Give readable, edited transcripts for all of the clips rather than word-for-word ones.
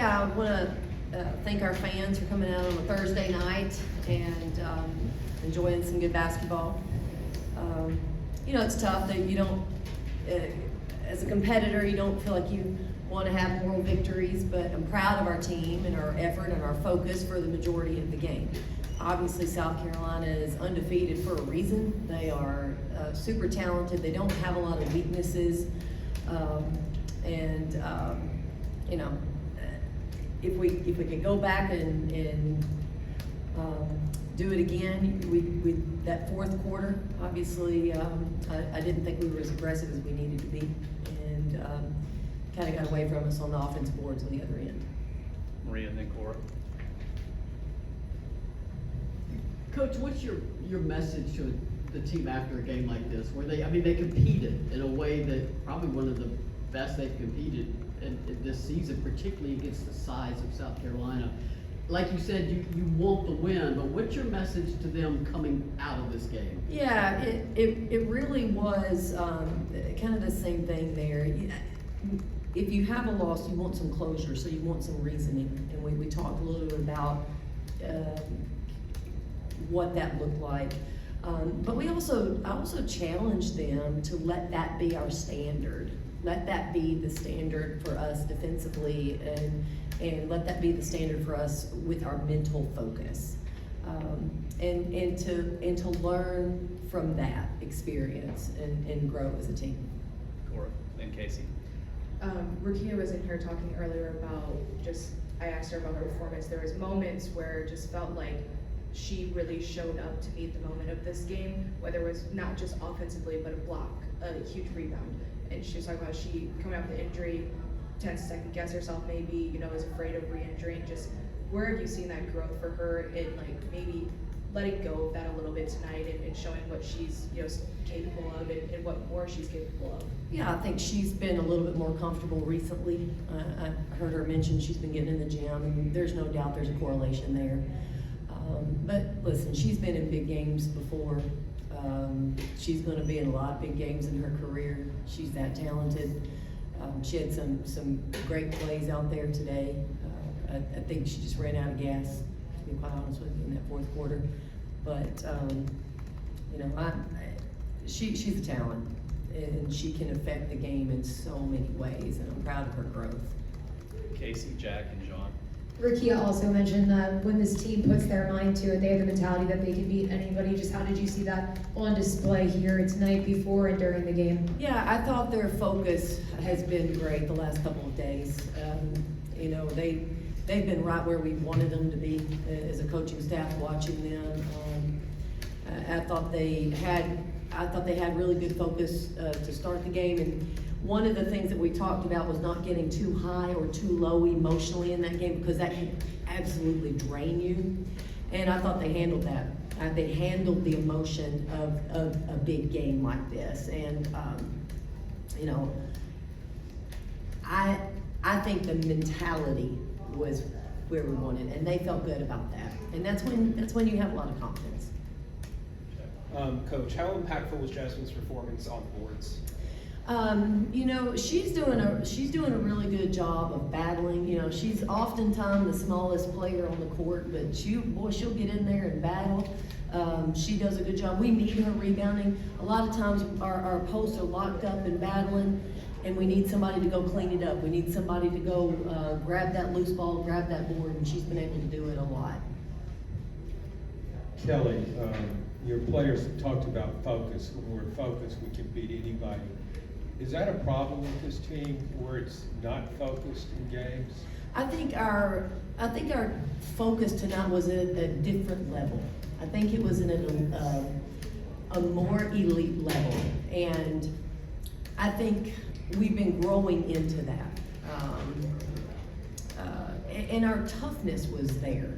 Yeah, I want to thank our fans for coming out on a Thursday night and enjoying some good basketball. You know, it's tough that you don't, as a competitor, you don't feel like you want to have moral victories, but I'm proud of our team and our effort and our focus for the majority of the game. Obviously, South Carolina is undefeated for a reason. They are super talented. They don't have a lot of weaknesses. You know, if we could go back and do it again, we that fourth quarter, obviously, I didn't think we were as aggressive as we needed to be, and kind of got away from us on the offensive boards on the other end. Maria and then Cora. Coach, what's your message to the team after a game like this, where they competed in a way that probably one of the best they've competed in this season, particularly against the size of South Carolina. Like you said, you want the win, but what's your message to them coming out of this game? Yeah, it really was kind of the same thing there. If you have a loss, you want some closure, so you want some reasoning, and we talked a little bit about what that looked like. But I also challenged them to let that be our standard. Let that be the standard for us defensively, and let that be the standard for us with our mental focus, and to learn from that experience and grow as a team. Cora and Casey. Rukia was in here talking earlier about I asked her about her performance. There was moments where it just felt like she really showed up to meet the moment of this game, whether it was not just offensively, but a block, a huge rebound. And she was talking about she coming out with the injury, tends to second guess herself maybe, is afraid of re-injuring. Just where have you seen that growth for her in maybe letting go of that a little bit tonight and showing what she's capable of and what more she's capable of? Yeah, I think she's been a little bit more comfortable recently. I heard her mention she's been getting in the gym, and there's no doubt there's a correlation there. But listen, she's been in big games before. She's going to be in a lot of big games in her career. She's that talented. She had some great plays out there today. I think she just ran out of gas, to be quite honest with you, in that fourth quarter. But she's a talent, and she can affect the game in so many ways, and I'm proud of her growth. Casey, Jack, and John. Rukia also mentioned that when this team puts their mind to it, they have the mentality that they can beat anybody. Just how did you see that on display here tonight, before and during the game? Yeah, I thought their focus has been great the last couple of days. They've been right where we wanted them to be as a coaching staff, watching them. I thought they had really good focus to start the game, and one of the things that we talked about was not getting too high or too low emotionally in that game, because that can absolutely drain you. And I thought they handled that. They handled the emotion of a big game like this. And, I think the mentality was where we wanted, and they felt good about that. And that's when you have a lot of confidence. Coach, how impactful was Jasmine's performance on the boards? She's doing a really good job of battling. She's oftentimes the smallest player on the court, but she'll get in there and battle. She does a good job. We need her rebounding. A lot of times our posts are locked up and battling, and we need somebody to go clean it up. We need somebody to go grab that loose ball, grab that board, and she's been able to do it a lot. Kelly, your players talked about focus. When we're focused, we can beat anybody. Is that a problem with this team, where it's not focused in games? I think our focus tonight was at a different level. I think it was at a more elite level, and I think we've been growing into that. And our toughness was there,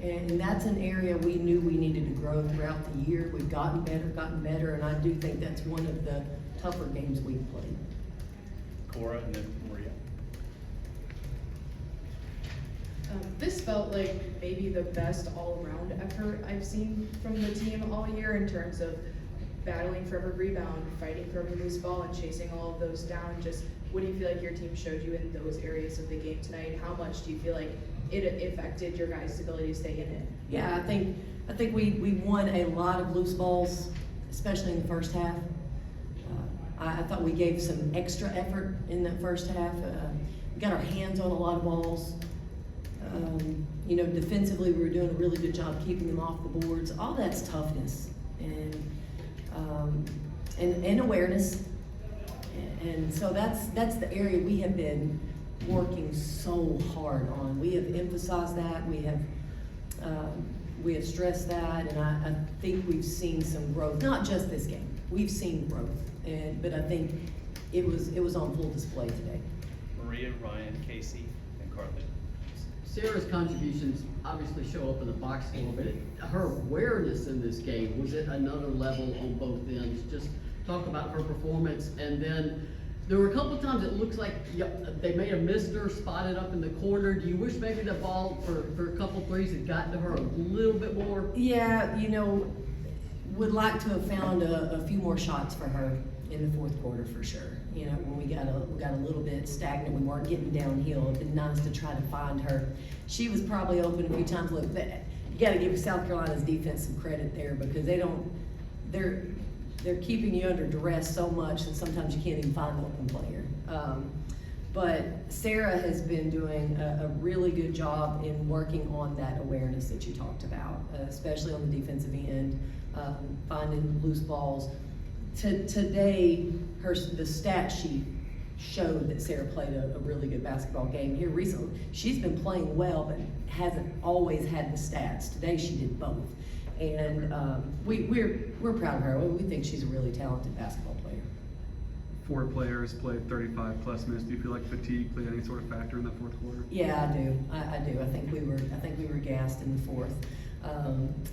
and that's an area we knew we needed to grow throughout the year. We've gotten better, and I do think that's one of the tougher games we've played. Cora and then Maria. This felt like maybe the best all-around effort I've seen from the team all year in terms of battling for every rebound, fighting for every loose ball, and chasing all of those down. Just what do you feel like your team showed you in those areas of the game tonight? How much do you feel like it affected your guys' ability to stay in it? Yeah, I think we won a lot of loose balls, especially in the first half. I thought we gave some extra effort in that first half. We got our hands on a lot of balls. You know, defensively, we were doing a really good job keeping them off the boards. All that's toughness and awareness. And so that's the area we have been working so hard on. We have emphasized that. We have stressed that, and I think we've seen some growth. Not just this game. We've seen growth, but I think it was on full display today. Maria, Ryan, Casey, and Carthy. Sarah's contributions obviously show up in the box score, but her awareness in this game was at another level on both ends. Just talk about her performance, and then there were a couple of times it looks like they may have missed her, spotted up in the corner. Do you wish maybe the ball for a couple threes had gotten to her a little bit more? Yeah, you know, would like to have found a few more shots for her in the fourth quarter for sure. You know, when we got a little bit stagnant, we weren't getting downhill. It'd been nice to try to find her. She was probably open a few times. Look, you got to give South Carolina's defense some credit there, because they're keeping you under duress so much that sometimes you can't even find the open player. But Sarah has been doing a really good job in working on that awareness that you talked about, especially on the defensive end, finding loose balls. Today, the stat sheet showed that Sarah played a really good basketball game here recently. She's been playing well, but hasn't always had the stats. Today, she did both. And we're proud of her. We think she's a really talented basketball player. 4 players played 35 plus minutes. Do you feel like fatigue played any sort of factor in the fourth quarter? Yeah, I do. I do. I think we were gassed in the fourth.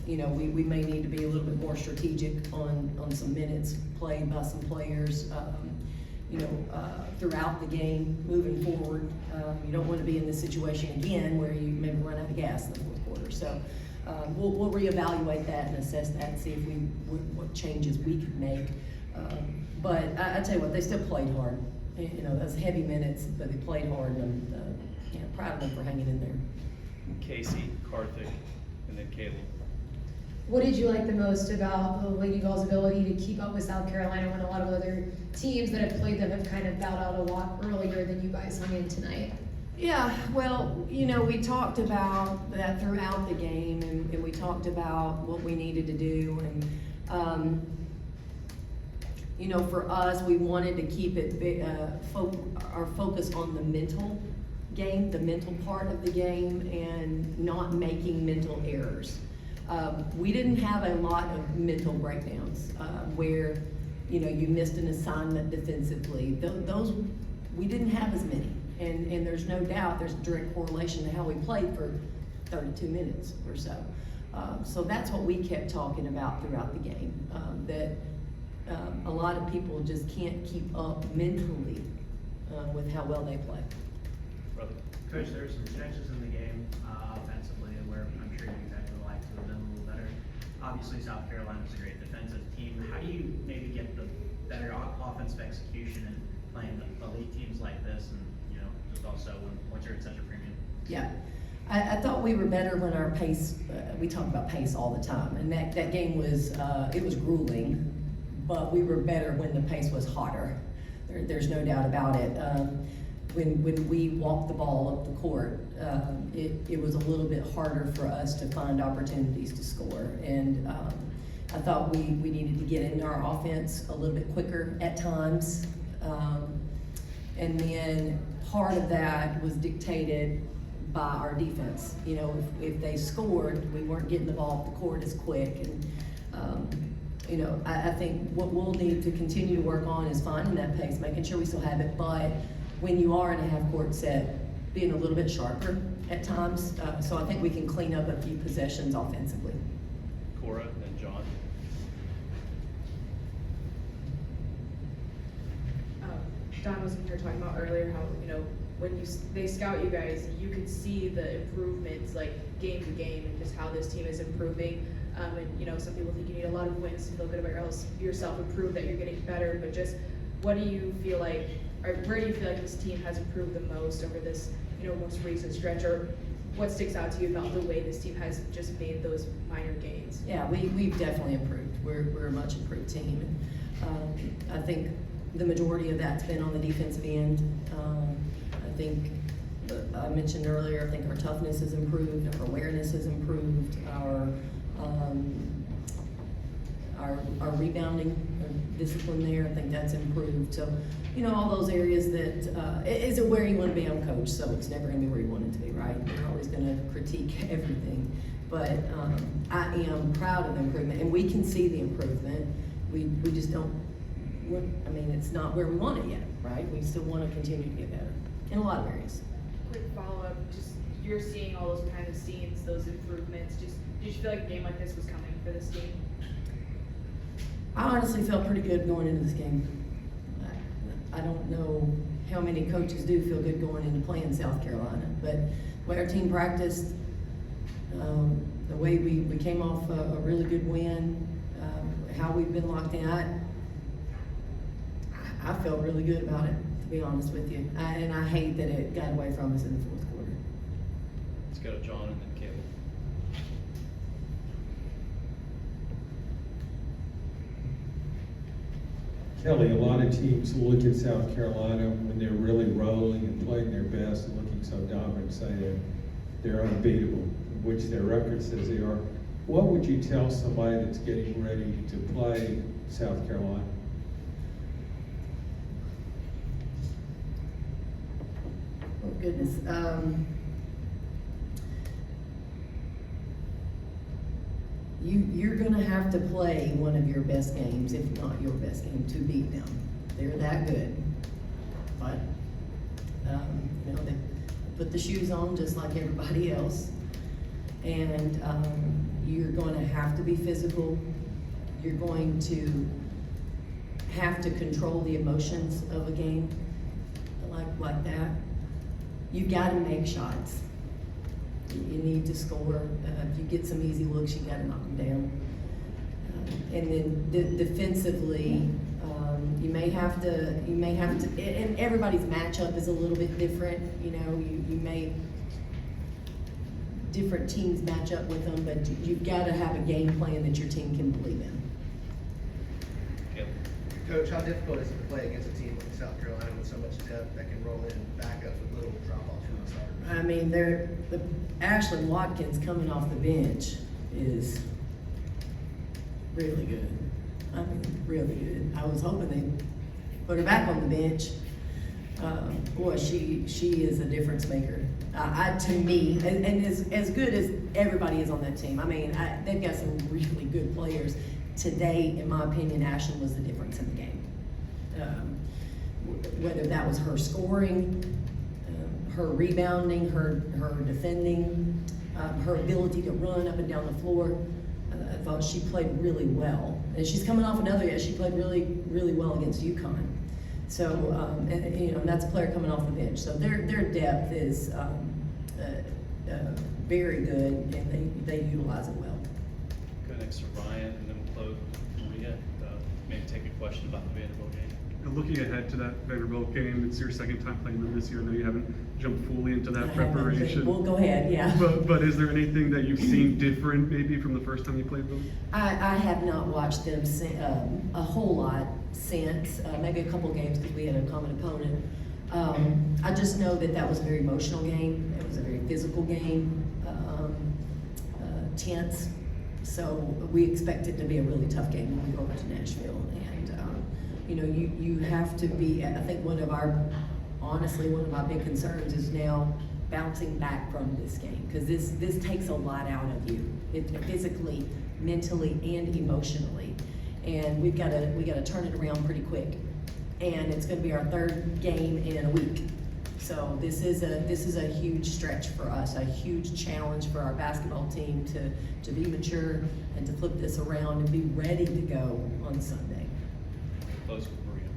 You know, we may need to be a little bit more strategic on some minutes played by some players. You know, throughout the game, moving forward. You don't want to be in this situation again where you maybe run out of gas in the fourth quarter. So. We'll reevaluate that and assess that and see if what changes we could make. But I tell you what, they still played hard. You know, those heavy minutes, but they played hard, and I'm proud of them for hanging in there. Casey, Karthik, and then Kaylee. What did you like the most about the Lady Vols' ability to keep up with South Carolina when a lot of other teams that have played them have kind of bowed out a lot earlier than you guys hung in tonight? Yeah, well, you know, we talked about that throughout the game, and we talked about what we needed to do, and you know, for us, we wanted to keep it our focus on the mental game, the mental part of the game, and not making mental errors. We didn't have a lot of mental breakdowns where, you know, you missed an assignment defensively. Those we didn't have as many. And there's no doubt there's a direct correlation to how we played for 32 minutes or so. So that's what we kept talking about throughout the game, that a lot of people just can't keep up mentally with how well they play. Brother. Coach, there were some stretches in the game offensively where I'm sure you guys would like to have done a little better. Obviously, South Carolina's a great defensive team. How do you maybe get the better offensive execution and playing the elite teams like this, and just also once you're at such a premium? Yeah, I thought we were better when our pace. We talk about pace all the time, and that game was it was grueling, but we were better when the pace was hotter. There's no doubt about it. When we walked the ball up the court, it was a little bit harder for us to find opportunities to score, and I thought we needed to get into our offense a little bit quicker at times, and then part of that was dictated by our defense. You know, if they scored, we weren't getting the ball off the court as quick, and you know, I think what we'll need to continue to work on is finding that pace, making sure we still have it, but when you are in a half-court set, being a little bit sharper at times. So I think we can clean up a few possessions offensively. Cora, then John. Don was in here talking about earlier how, when they scout you guys, you could see the improvements like game to game and just how this team is improving. And some people think you need a lot of wins to feel good about yourself and prove that you're getting better. But just what do you feel like where do you feel like this team has improved the most over this, most recent stretch, or what sticks out to you about the way this team has just made those minor gains? Yeah, we've definitely improved. We're a much improved team. I think the majority of that's been on the defensive end. I think I mentioned earlier, I think our toughness has improved, our awareness has improved, our rebounding discipline there, I think that's improved. So, all those areas that, is it where you want to be? I'm coach, so it's never going to be where you want it to be, right? You're always going to critique everything. But I am proud of the improvement, and we can see the improvement. We just don't, it's not where we want it yet, right? We still want to continue to get better in a lot of areas. Quick follow-up, just you're seeing all those behind the scenes, those improvements. Just did you feel like a game like this was coming for this team? I honestly felt pretty good going into this game. I don't know how many coaches do feel good going into playing South Carolina, but the way our team practiced, the way we came off a really good win, how we've been locked in, I felt really good about it, to be honest with you. And I hate that it got away from us in the fourth quarter. Let's go to John and then Caleb. Kelly, a lot of teams look at South Carolina when they're really rolling and playing their best and looking so dominant, say they're unbeatable, which their record says they are. What would you tell somebody that's getting ready to play South Carolina? Oh, goodness. You're going to have to play one of your best games, if not your best game, to beat them. They're that good. But, they put the shoes on just like everybody else. And you're going to have to be physical. You're going to have to control the emotions of a game like that. You've got to make shots. You need to score. If you get some easy looks, you got to knock them down. And then defensively, you may have to, and everybody's matchup is a little bit different. You may, different teams match up with them, but you've got to have a game plan that your team can believe in. Caleb. Coach, how difficult is it to play against a team like South Carolina with so much depth that can roll in backups with little drop-offs from the start? Ashlyn Watkins coming off the bench is really good. Really good. I was hoping they'd put her back on the bench. Boy, she is a difference maker. To me, and as good as everybody is on that team, they've got some really good players. Today, in my opinion, Ashlyn was the difference in the game. Whether that was her scoring, her rebounding, her defending, her ability to run up and down the floor. I thought she played really well. And she's coming off she played really, really well against UConn. So, and that's a player coming off the bench. So their depth is very good, and they utilize it well. Go next to Ryan, and then we'll close Maria. Maybe take a question about the Vanderbilt game. And looking ahead to that Vanderbilt game, it's your second time playing them this year. I know you haven't jumped fully into that preparation. Well, go ahead, yeah. But is there anything that you've seen different maybe from the first time you played them? I have not watched them a whole lot since, maybe a couple games because we had a common opponent. I just know that was a very emotional game. It was a very physical game, tense. So we expect it to be a really tough game when we go over to Nashville. And you have to be, I think one of my big concerns is now bouncing back from this game, because this takes a lot out of you, physically, mentally, and emotionally. And we got to turn it around pretty quick. And it's going to be our third game in a week. So this is a huge stretch for us, a huge challenge for our basketball team to be mature and to flip this around and be ready to go on Sunday. Close with Maria.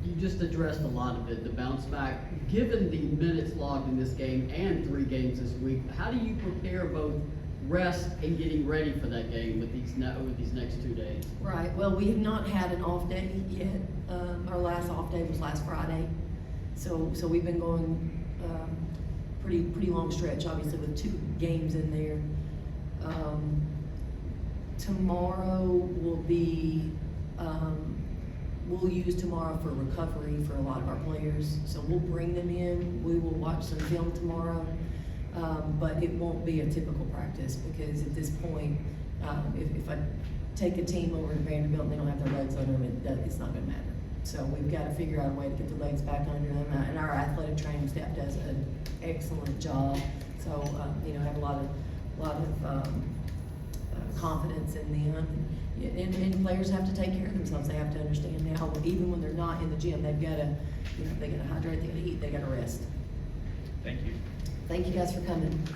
You just addressed a lot of it, the bounce back. Given the minutes logged in this game and 3 games this week, how do you prepare both rest and getting ready for that game with these next 2 days? Right. Well, we have not had an off day yet. Our last off day was last Friday. So we've been going, pretty long stretch, obviously with 2 games in there. Tomorrow will be, we'll use tomorrow for recovery for a lot of our players. So we'll bring them in, we will watch some film tomorrow, but it won't be a typical practice because at this point, if I take a team over to Vanderbilt and they don't have their legs under them, it's not gonna matter. So we've got to figure out a way to get the legs back under them, and our athletic training staff does an excellent job. So, have a lot of confidence in them. And players have to take care of themselves. They have to understand now, even when they're not in the gym, they've got to, they got to hydrate, they got to eat, they got to rest. Thank you. Thank you guys for coming.